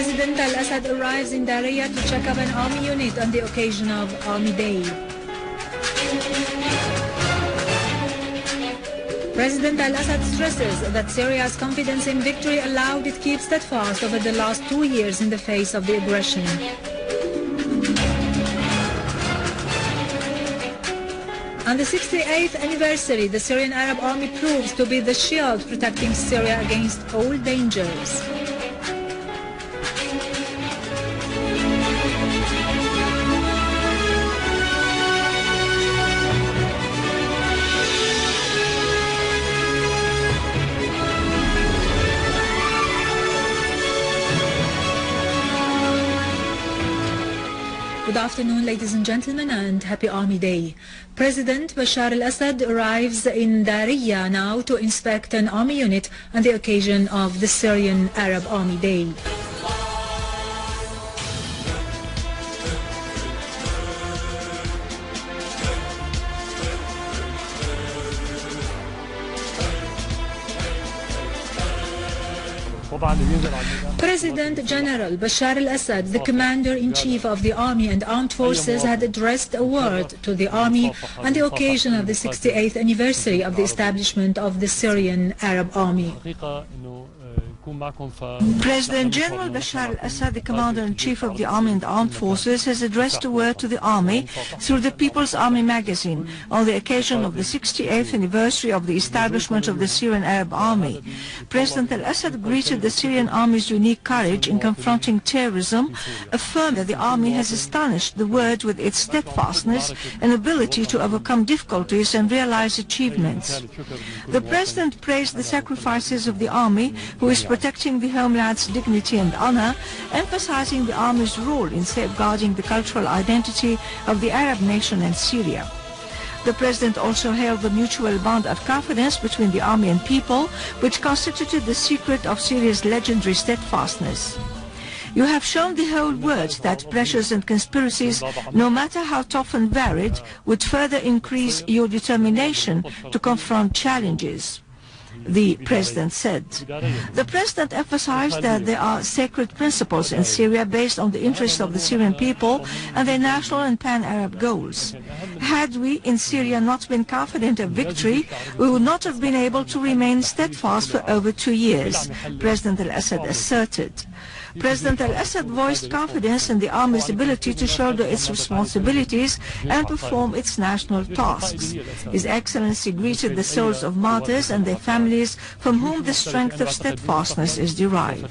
President Al-Assad arrives in Daraya to check up an army unit on the occasion of Army Day. President Al-Assad stresses that Syria's confidence in victory allowed it keep steadfast over the last 2 years in the face of the aggression. On the 68th anniversary, the Syrian Arab Army proves to be the shield protecting Syria against all dangers. Good afternoon, ladies and gentlemen, and happy Army Day. President Bashar Al-Assad arrives in Daraya now to inspect an army unit on the occasion of the Syrian Arab Army Day. President General Bashar Al-Assad, the Commander-in-Chief of the Army and Armed Forces, had addressed a word to the Army on the occasion of the 68th anniversary of the establishment of the Syrian Arab Army. President General Bashar Al-Assad, the Commander-in-Chief of the Army and Armed Forces, has addressed a word to the Army through the People's Army magazine on the occasion of the 68th anniversary of the establishment of the Syrian Arab Army. President Al-Assad greeted the Syrian Army's unique courage in confronting terrorism, affirmed that the Army has astonished the world with its steadfastness and ability to overcome difficulties and realize achievements. The President praised the sacrifices of the Army, who is protecting the homeland's dignity and honor, emphasizing the Army's role in safeguarding the cultural identity of the Arab nation and Syria. The President also hailed the mutual bond of confidence between the Army and people, which constituted the secret of Syria's legendary steadfastness. You have shown the whole world that pressures and conspiracies, no matter how tough and varied, would further increase your determination to confront challenges, the President said. The President emphasized that there are sacred principles in Syria based on the interests of the Syrian people and their national and pan-Arab goals. Had we in Syria not been confident of victory, we would not have been able to remain steadfast for over 2 years, President Al-Assad asserted. President Al-Assad voiced confidence in the Army's ability to shoulder its responsibilities and perform its national tasks. His Excellency greeted the souls of martyrs and their families from whom the strength of steadfastness is derived.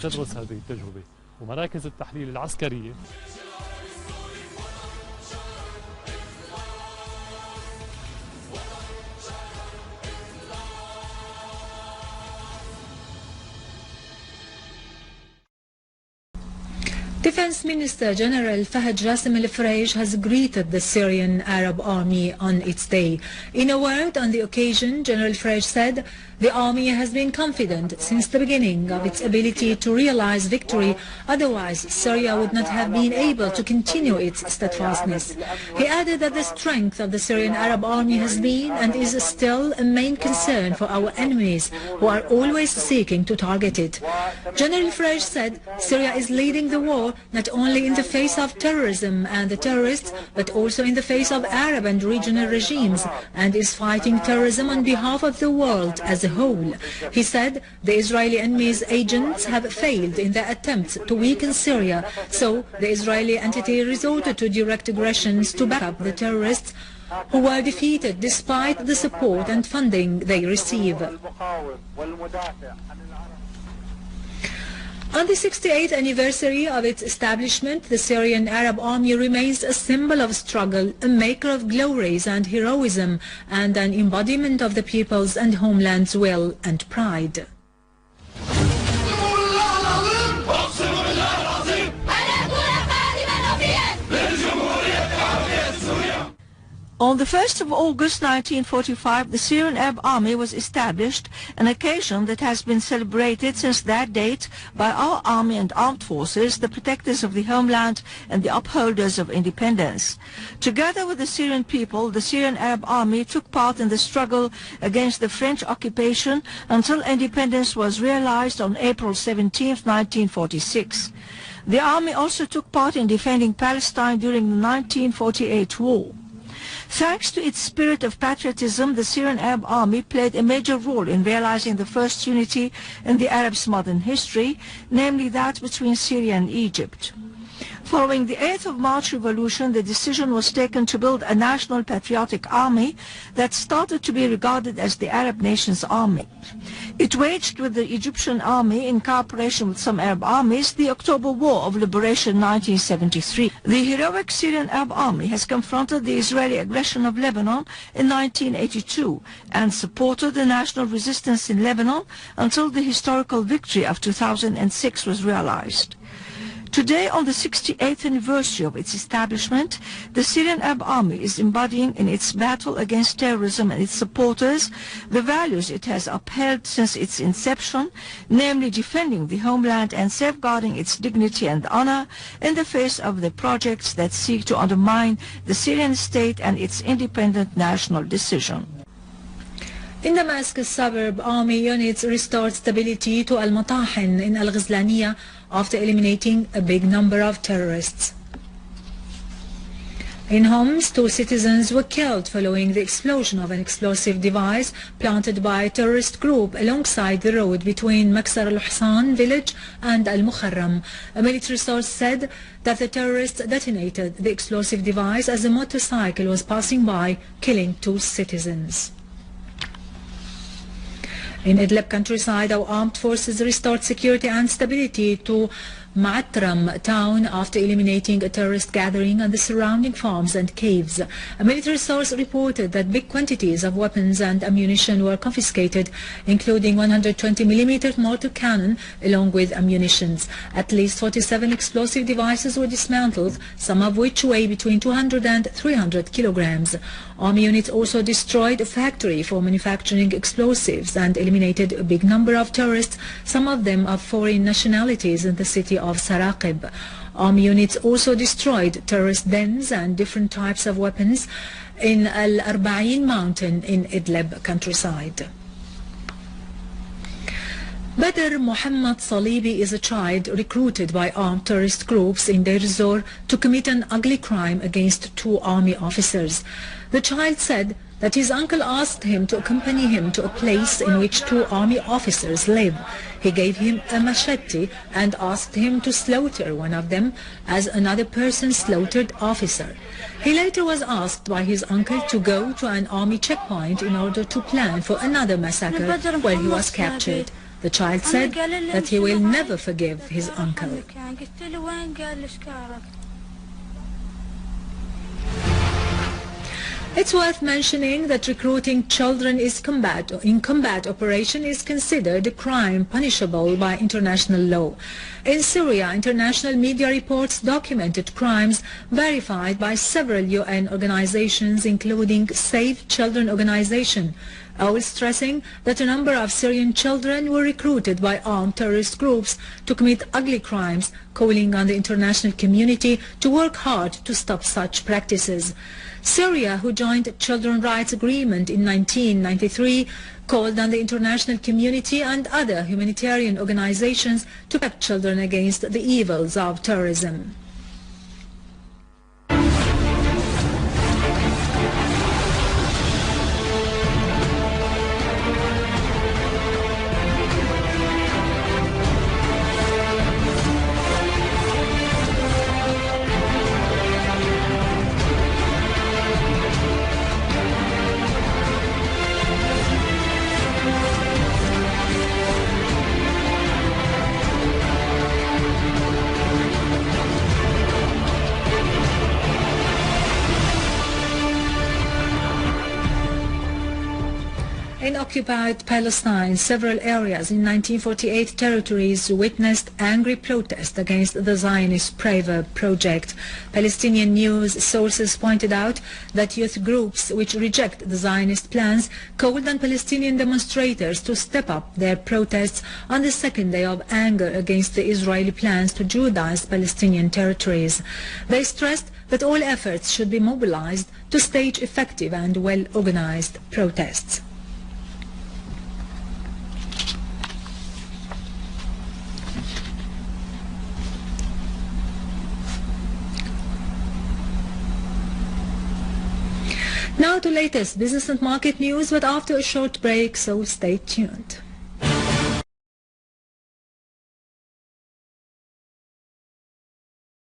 Defense Minister General Fahad Jassim Al-Fraish has greeted the Syrian Arab Army on its day. In a word on the occasion, General Fraish said, "The army has been confident since the beginning of its ability to realize victory, otherwise Syria would not have been able to continue its steadfastness." He added that the strength of the Syrian Arab Army has been and is still a main concern for our enemies, who are always seeking to target it. General Fraish said, "Syria is leading the war not only in the face of terrorism and the terrorists, but also in the face of Arab and regional regimes, and is fighting terrorism on behalf of the world as a whole." He said the Israeli enemy's agents have failed in their attempts to weaken Syria, so the Israeli entity resorted to direct aggressions to back up the terrorists, who were defeated despite the support and funding they receive. On the 68th anniversary of its establishment, the Syrian Arab Army remains a symbol of struggle, a maker of glories and heroism, and an embodiment of the people's and homeland's will and pride. On the 1st of August 1945, the Syrian Arab Army was established, an occasion that has been celebrated since that date by our army and armed forces, the protectors of the homeland and the upholders of independence. Together with the Syrian people, the Syrian Arab Army took part in the struggle against the French occupation until independence was realized on April 17, 1946. The army also took part in defending Palestine during the 1948 war. Thanks to its spirit of patriotism, the Syrian Arab Army played a major role in realizing the first unity in the Arabs' modern history, namely that between Syria and Egypt. Following the 8th of March revolution, the decision was taken to build a national patriotic army that started to be regarded as the Arab nation's army. It waged with the Egyptian army, in cooperation with some Arab armies, the October War of Liberation 1973. The heroic Syrian Arab Army has confronted the Israeli aggression of Lebanon in 1982 and supported the national resistance in Lebanon until the historical victory of 2006 was realized. Today, on the 68th anniversary of its establishment, the Syrian Arab Army is embodying in its battle against terrorism and its supporters the values it has upheld since its inception, namely defending the homeland and safeguarding its dignity and honor in the face of the projects that seek to undermine the Syrian state and its independent national decision. In Damascus suburb, army units restored stability to Al-Matahin in Al-Ghazlaniya after eliminating a big number of terrorists. In Homs, 2 citizens were killed following the explosion of an explosive device planted by a terrorist group alongside the road between Maksar al-Hussan village and Al-Mukharram. A military source said that the terrorists detonated the explosive device as a motorcycle was passing by, killing 2 citizens. In Idlib countryside, our armed forces restored security and stability to Ma'atram town after eliminating a terrorist gathering and the surrounding farms and caves. A military source reported that big quantities of weapons and ammunition were confiscated, including 120mm mortar cannon along with ammunitions. At least 47 explosive devices were dismantled, some of which weigh between 200 and 300 kilograms. Army units also destroyed a factory for manufacturing explosives and eliminated a big number of terrorists, some of them of foreign nationalities, in the city of Saraqib. Army units also destroyed terrorist dens and different types of weapons in Al-Arba'in mountain in Idlib countryside. Badr Muhammad Salibi is a child recruited by armed terrorist groups in Deir Zor to commit an ugly crime against 2 army officers. The child said that his uncle asked him to accompany him to a place in which 2 army officers live. He gave him a machete and asked him to slaughter one of them as another person slaughtered officer. He later was asked by his uncle to go to an army checkpoint in order to plan for another massacre where he was captured. The child said that he will never forgive his uncle. It's worth mentioning that recruiting children in combat operation is considered a crime punishable by international law. In Syria, international media reports documented crimes verified by several UN organizations, including Save Children organization, always stressing that a number of Syrian children were recruited by armed terrorist groups to commit ugly crimes, calling on the international community to work hard to stop such practices. Syria, who joined the Children's Rights Agreement in 1993, called on the international community and other humanitarian organizations to protect children against the evils of terrorism. In occupied Palestine, several areas in 1948 territories witnessed angry protests against the Zionist Proverb project. Palestinian news sources pointed out that youth groups which reject the Zionist plans called on Palestinian demonstrators to step up their protests on the second day of anger against the Israeli plans to Judaize Palestinian territories. They stressed that all efforts should be mobilized to stage effective and well-organized protests. Now to latest business and market news, but after a short break, so stay tuned.